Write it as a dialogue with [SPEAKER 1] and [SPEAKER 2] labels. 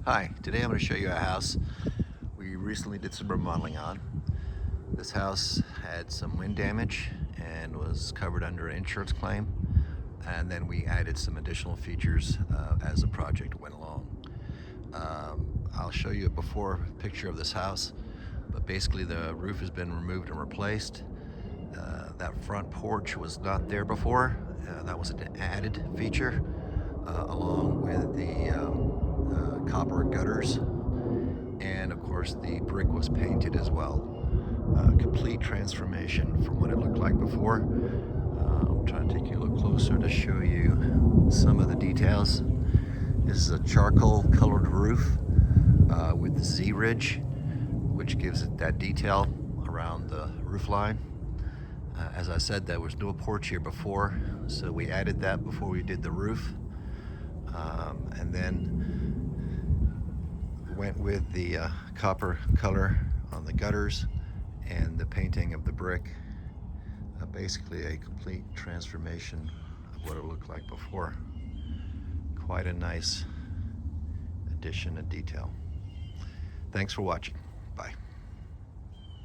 [SPEAKER 1] Hi, today I'm going to show you a house we recently did some remodeling on. This house had some wind damage and was covered under an insurance claim, and then we added some additional features as the project went along. I'll show you a before picture of this house, but basically the roof has been removed and replaced. That front porch was not there before. That was an added feature along with the copper gutters, and of course the brick was painted as well. Complete transformation from what it looked like before. I'm trying to take you a little closer to show you some of the details. This is a charcoal colored roof with the Z-ridge, which gives it that detail around the roof line. As I said, there was no porch here before, so we added that before we did the roof. And then went with the copper color on the gutters and the painting of the brick. Basically a complete transformation of what it looked like before. Quite a nice addition of detail. Thanks for watching.